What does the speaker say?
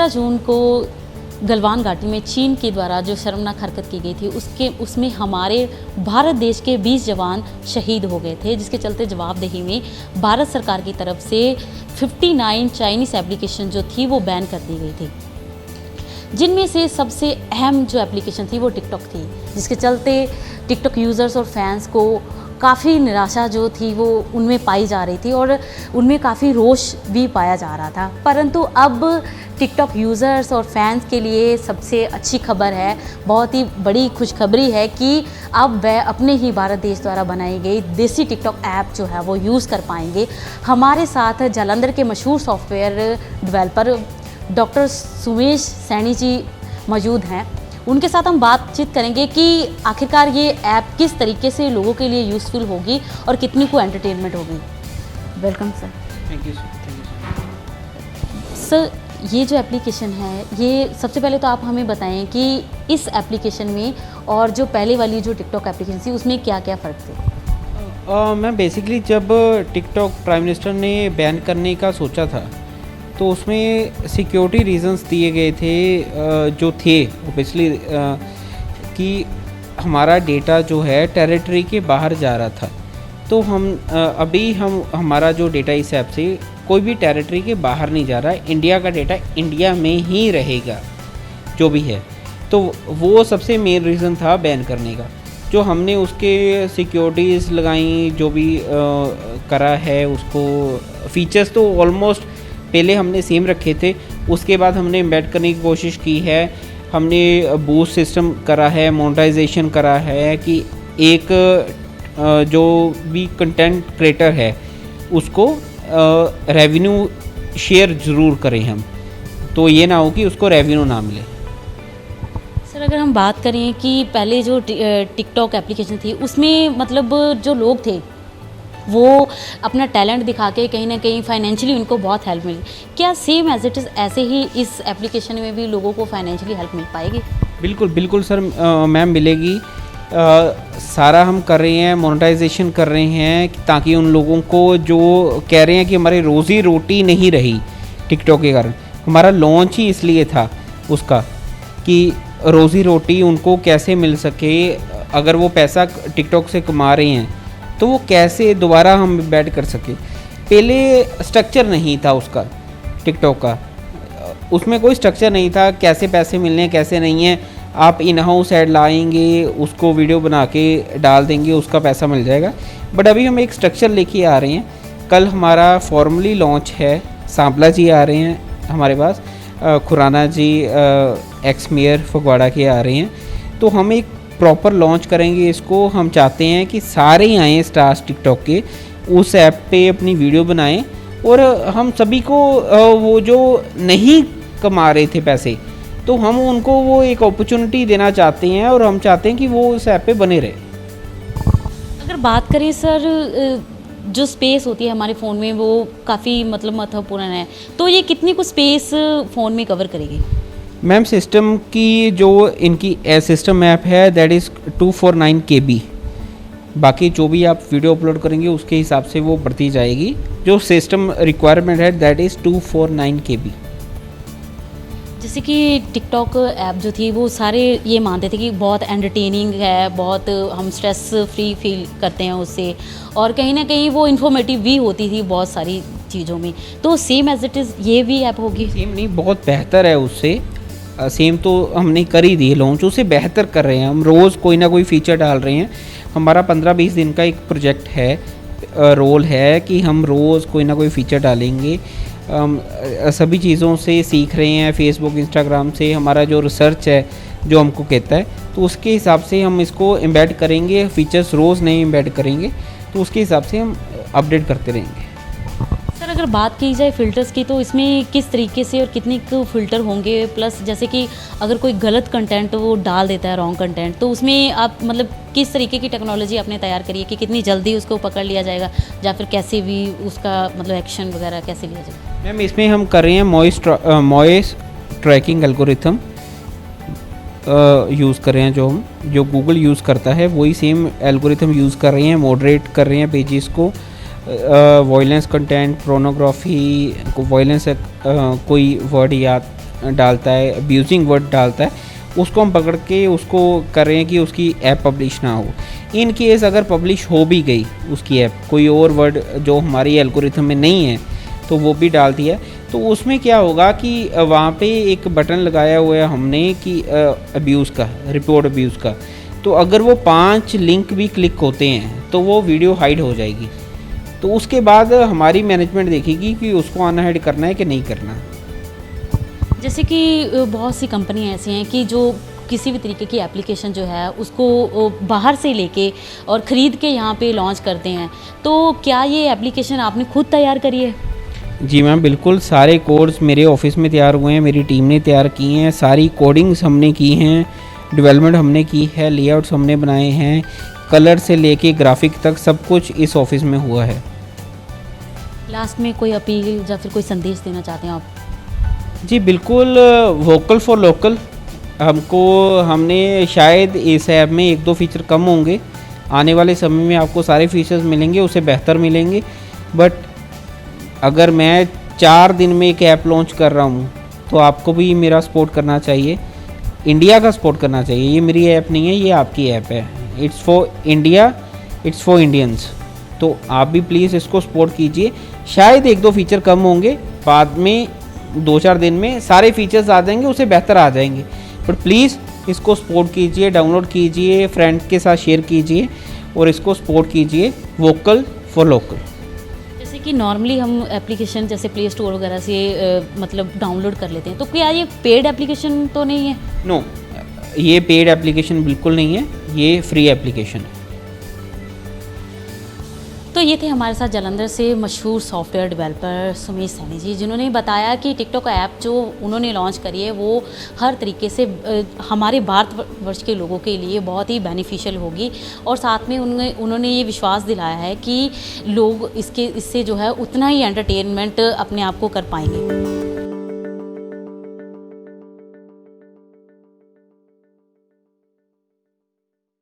जून को गलवान घाटी में चीन के द्वारा जो शर्मनाक हरकत की गई थी उसमें हमारे भारत देश के 20 जवान शहीद हो गए थे, जिसके चलते जवाबदेही में भारत सरकार की तरफ से 59 चाइनीज़ एप्लीकेशन जो थी वो बैन कर दी गई थी, जिनमें से सबसे अहम जो एप्लीकेशन थी वो टिकटॉक थी, जिसके चलते टिकटॉक यूज़र्स और फैंस को काफ़ी निराशा जो थी वो उनमें पाई जा रही थी और उनमें काफ़ी रोष भी पाया जा रहा था। परंतु अब टिकटॉक यूज़र्स और फैंस के लिए सबसे अच्छी खबर है, बहुत ही बड़ी खुशखबरी है कि अब वह अपने ही भारत देश द्वारा बनाई गई देसी टिकटॉक ऐप जो है वो यूज़ कर पाएंगे। हमारे साथ जालंधर के मशहूर software developer doctor Sumesh Saini ji मौजूद हैं। उनके साथ हम बातचीत करेंगे कि आखिरकार ये ऐप किस तरीके से लोगों के लिए यूज़फुल होगी और कितनी को एंटरटेनमेंट होगी। Welcome sir. Thank you sir, ये जो एप्लीकेशन है, ये सबसे पहले तो आप हमें बताएं कि इस एप्लीकेशन में और जो पहले वाली जो टिकटॉक एप्लीकेशन थी उसमें क्या क्या फ़र्क थे। मैं बेसिकली जब टिकटॉक प्राइम मिनिस्टर ने बैन करने का सोचा था तो उसमें सिक्योरिटी रीजंस दिए गए थे जो थे ओबियसली कि हमारा डेटा जो है टेरिटरी के बाहर जा रहा था। तो हम हमारा जो डेटा इस ऐप से कोई भी टेरिटरी के बाहर नहीं जा रहा है, इंडिया का डेटा इंडिया में ही रहेगा जो भी है। तो वो सबसे मेन रीज़न था बैन करने का। जो हमने उसके सिक्योरिटीज़ लगाई, जो भी करा है, उसको फीचर्स तो ऑलमोस्ट पहले हमने सेम रखे थे। उसके बाद हमने एम्बेड करने की कोशिश की है, हमने बूस्ट सिस्टम करा है, मोनेटाइजेशन करा है कि एक जो भी कंटेंट क्रिएटर है उसको रेवेन्यू शेयर ज़रूर करें हम, तो ये ना हो कि उसको रेवेन्यू ना मिले। सर, अगर हम बात करें कि पहले जो टिकटॉक एप्लीकेशन थी उसमें मतलब जो लोग थे वो अपना टैलेंट दिखा के कहीं ना कहीं फाइनेंशियली उनको बहुत हेल्प मिली। क्या सेम एज इट इज़ ऐसे ही इस एप्लीकेशन में भी लोगों को फाइनेंशियली हेल्प मिल पाएगी? बिल्कुल बिल्कुल सर, मैम मिलेगी। सारा हम कर रहे हैं, मोनेटाइजेशन कर रहे हैं ताकि उन लोगों को जो कह रहे हैं कि हमारी रोज़ी रोटी नहीं रही टिकटॉक के कारण, हमारा लॉन्च ही इसलिए था उसका कि रोज़ी रोटी उनको कैसे मिल सके। अगर वो पैसा टिकटॉक से कमा रहे हैं तो वो कैसे दोबारा हम ऐड कर सके। पहले स्ट्रक्चर नहीं था उसका, टिकटॉक का, उसमें कोई स्ट्रक्चर नहीं था कैसे पैसे मिलने हैं कैसे नहीं है। आप इन हाउस ऐड लाएंगे, उसको वीडियो बना के डाल देंगे, उसका पैसा मिल जाएगा। बट अभी हम एक स्ट्रक्चर लेके आ रहे हैं। कल हमारा फॉर्मली लॉन्च है, सांपला जी आ रहे हैं हमारे पास, खुराना जी एक्स मेयर फगवाड़ा के आ रहे हैं। तो हम एक प्रॉपर लॉन्च करेंगे इसको। हम चाहते हैं कि सारे ही आएँ स्टार्स टिकटॉक के, उस ऐप पे अपनी वीडियो बनाएं और हम सभी को वो जो नहीं कमा रहे थे पैसे, तो हम उनको वो एक अपॉर्चुनिटी देना चाहते हैं और हम चाहते हैं कि वो उस ऐप पे बने रहे। अगर बात करें सर, जो स्पेस होती है हमारे फ़ोन में वो काफ़ी मतलब महत्वपूर्ण है, तो ये कितनी कुछ स्पेस फ़ोन में कवर करेगी? मैम सिस्टम की जो इनकी सिस्टम ऐप है दैट इज़ 249 KB। बाकी जो भी आप वीडियो अपलोड करेंगे उसके हिसाब से वो बढ़ती जाएगी। जो सिस्टम रिक्वायरमेंट है दैट इज़ 249 KB। जैसे कि टिकटॉक ऐप जो थी वो सारे ये मानते थे कि बहुत एंटरटेनिंग है, बहुत हम स्ट्रेस फ्री फील करते हैं उससे, और कहीं ना कहीं वो इन्फॉर्मेटिव भी होती थी बहुत सारी चीज़ों में। तो सेम एज इट इज़ ये भी ऐप होगी? सेम नहीं, बहुत बेहतर है उससे। सेम तो हमने कर ही दी लॉन्च, उससे बेहतर कर रहे हैं हम। रोज़ कोई ना कोई फ़ीचर डाल रहे हैं। हमारा 15-20 दिन का एक प्रोजेक्ट है, रोल है कि हम रोज़ कोई ना कोई फ़ीचर डालेंगे। सभी चीज़ों से सीख रहे हैं, फेसबुक इंस्टाग्राम से हमारा जो रिसर्च है जो हमको कहता है, तो उसके हिसाब से हम इसको एम्बेड करेंगे। फ़ीचर्स रोज़ नए एम्बेड करेंगे, तो उसके हिसाब से हम अपडेट करते रहेंगे। सर, अगर बात की जाए फ़िल्टर्स की तो इसमें किस तरीके से और कितने फ़िल्टर होंगे? प्लस जैसे कि अगर कोई गलत कंटेंट वो डाल देता है, रॉन्ग कंटेंट, तो उसमें आप मतलब किस तरीके की टेक्नोलॉजी आपने तैयार करी है कि कितनी जल्दी उसको पकड़ लिया जाएगा या फिर कैसे भी उसका मतलब एक्शन वगैरह कैसे लिया जाएगा? मैम इसमें हम कर रहे हैं वॉइस ट्रैकिंग एल्गोरिथम यूज़ कर रहे हैं। जो गूगल यूज़ करता है वही सेम एल्गोरिथम यूज़ कर रहे हैं। मॉडरेट कर रहे हैं पेजेस को, वायलेंस कंटेंट, पोर्नोग्राफी, वायलेंस कोई वर्ड या डालता है, अब्यूजिंग वर्ड डालता है, उसको हम पकड़ के उसको कर रहे हैं कि उसकी ऐप पब्लिश ना हो। इन केस अगर पब्लिश हो भी गई उसकी ऐप, कोई और वर्ड जो हमारी एल्गोरिथम में नहीं है तो वो भी डाल दिया, तो उसमें क्या होगा कि वहाँ पे एक बटन लगाया हुआ है हमने कि अब्यूज़ का, रिपोर्ट अब्यूज़ का। तो अगर वो 5 लिंक भी क्लिक होते हैं तो वो वीडियो हाइड हो जाएगी। तो उसके बाद हमारी मैनेजमेंट देखेगी कि उसको अनहाइड करना है कि नहीं करना। जैसे कि बहुत सी कंपनियां ऐसी हैं कि जो किसी भी तरीके की एप्लीकेशन जो है उसको बाहर से लेके और ख़रीद के यहाँ पे लॉन्च करते हैं, तो क्या ये एप्लीकेशन आपने खुद तैयार करी है? जी मैम, बिल्कुल सारे कोड्स मेरे ऑफिस में तैयार हुए हैं, मेरी टीम ने तैयार की हैं, सारी कोडिंग्स हमने की हैं, डेवलपमेंट हमने की है, लेआउट्स हमने बनाए हैं, कलर से लेके ग्राफिक तक सब कुछ इस ऑफिस में हुआ है। लास्ट में कोई अपील या फिर कोई संदेश देना चाहते हैं आप? जी बिल्कुल, वोकल फॉर लोकल। हमने शायद इस ऐप में 1-2 फीचर कम होंगे, आने वाले समय में आपको सारे फीचर्स मिलेंगे, उससे बेहतर मिलेंगे। बट अगर मैं 4 दिन में एक ऐप लॉन्च कर रहा हूँ तो आपको भी मेरा सपोर्ट करना चाहिए, इंडिया का सपोर्ट करना चाहिए। ये मेरी ऐप नहीं है, ये आपकी ऐप है। It's for India, it's for Indians. तो आप भी प्लीज़ इसको सपोर्ट कीजिए। शायद 1-2 फीचर कम होंगे, बाद में 2-4 दिन में सारे फीचर्स आ जाएंगे, उससे बेहतर आ जाएंगे। बट प्लीज़ इसको सपोर्ट कीजिए, डाउनलोड कीजिए, फ्रेंड के साथ शेयर कीजिए और इसको सपोर्ट कीजिए, वोकल फॉर लोकल। जैसे कि नॉर्मली हम एप्लीकेशन जैसे प्ले स्टोर वगैरह से मतलब डाउनलोड कर लेते हैं, तो क्या ये पेड एप्लीकेशन तो नहीं है? नो, ये पेड एप्लीकेशन बिल्कुल नहीं है, ये फ्री एप्लीकेशन है। तो ये थे हमारे साथ जालंधर से मशहूर सॉफ्टवेयर डेवलपर सुमेश सैनी जी, जिन्होंने बताया कि टिकटॉक ऐप जो उन्होंने लॉन्च करी है वो हर तरीके से हमारे भारतवर्ष के लोगों के लिए बहुत ही बेनिफिशियल होगी, और साथ में उन्होंने ये विश्वास दिलाया है कि लोग इससे जो है उतना ही एंटरटेनमेंट अपने आप को कर पाएंगे।